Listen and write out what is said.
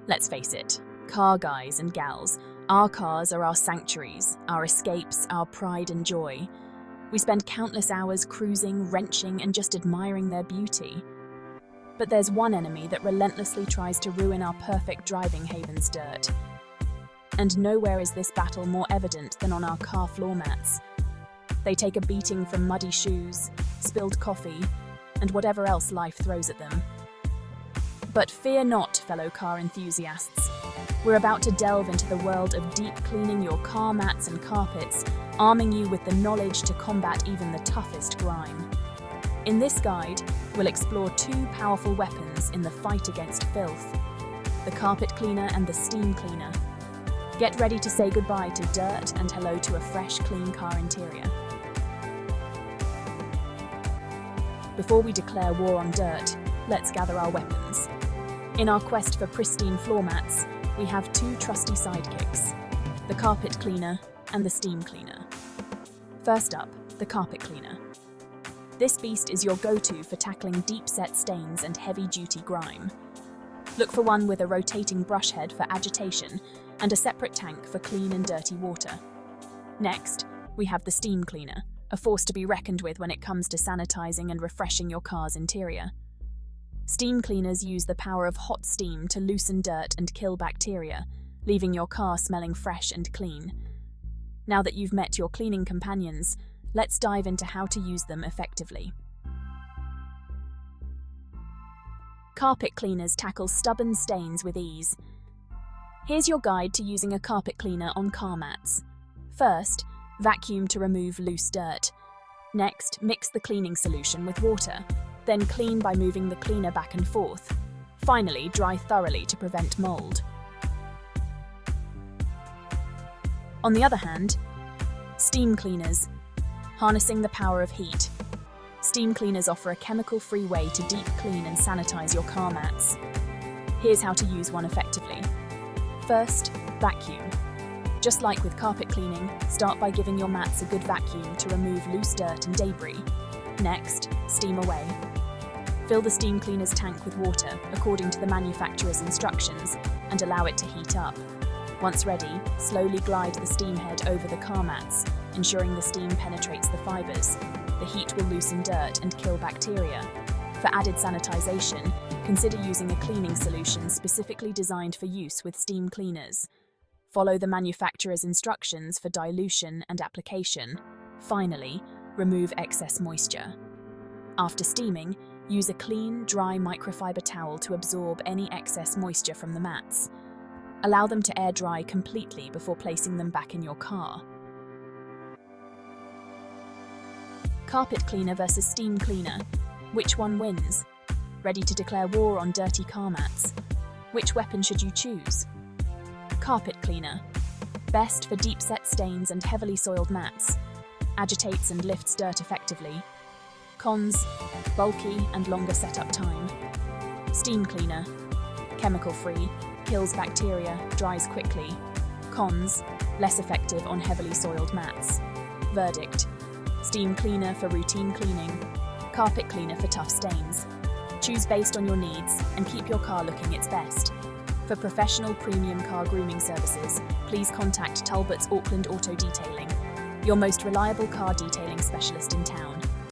Let's face it, car guys and gals, our cars are our sanctuaries, our escapes, our pride and joy. We spend countless hours cruising, wrenching, and just admiring their beauty. But there's one enemy that relentlessly tries to ruin our perfect driving haven's dirt. And nowhere is this battle more evident than on our car floor mats. They take a beating from muddy shoes, spilled coffee, and whatever else life throws at them. But fear not, fellow car enthusiasts. We're about to delve into the world of deep cleaning your car mats and carpets, arming you with the knowledge to combat even the toughest grime. In this guide, we'll explore two powerful weapons in the fight against filth: the carpet cleaner and the steam cleaner. Get ready to say goodbye to dirt and hello to a fresh, clean car interior. Before we declare war on dirt, let's gather our weapons. In our quest for pristine floor mats, we have two trusty sidekicks: the carpet cleaner and the steam cleaner. First up, the carpet cleaner. This beast is your go-to for tackling deep-set stains and heavy-duty grime. Look for one with a rotating brush head for agitation and a separate tank for clean and dirty water. Next, we have the steam cleaner, a force to be reckoned with when it comes to sanitizing and refreshing your car's interior. Steam cleaners use the power of hot steam to loosen dirt and kill bacteria, leaving your car smelling fresh and clean. Now that you've met your cleaning companions, let's dive into how to use them effectively. Carpet cleaners tackle stubborn stains with ease. Here's your guide to using a carpet cleaner on car mats. First, vacuum to remove loose dirt. Next, mix the cleaning solution with water. Then clean by moving the cleaner back and forth. Finally, dry thoroughly to prevent mold. On the other hand, steam cleaners. Harnessing the power of heat. Steam cleaners offer a chemical-free way to deep clean and sanitize your car mats. Here's how to use one effectively. First, vacuum. Just like with carpet cleaning, start by giving your mats a good vacuum to remove loose dirt and debris. Next, steam away. Fill the steam cleaner's tank with water according to the manufacturer's instructions and allow it to heat up. Once ready, slowly glide the steam head over the car mats, ensuring the steam penetrates the fibers. The heat will loosen dirt and kill bacteria. For added sanitization, consider using a cleaning solution specifically designed for use with steam cleaners. Follow the manufacturer's instructions for dilution and application. Finally, remove excess moisture. After steaming, use a clean, dry microfiber towel to absorb any excess moisture from the mats. Allow them to air dry completely before placing them back in your car. Carpet cleaner versus steam cleaner. Which one wins? Ready to declare war on dirty car mats? Which weapon should you choose? Carpet cleaner. Best for deep-set stains and heavily soiled mats. Agitates and lifts dirt effectively. Cons: bulky and longer setup time. Steam cleaner. Chemical-free, kills bacteria, dries quickly. Cons: less effective on heavily soiled mats. Verdict: steam cleaner for routine cleaning, carpet cleaner for tough stains. Choose based on your needs and keep your car looking its best. For professional premium car grooming services, please contact Talbot's Auckland Auto Detailing, your most reliable car detailing specialist in town.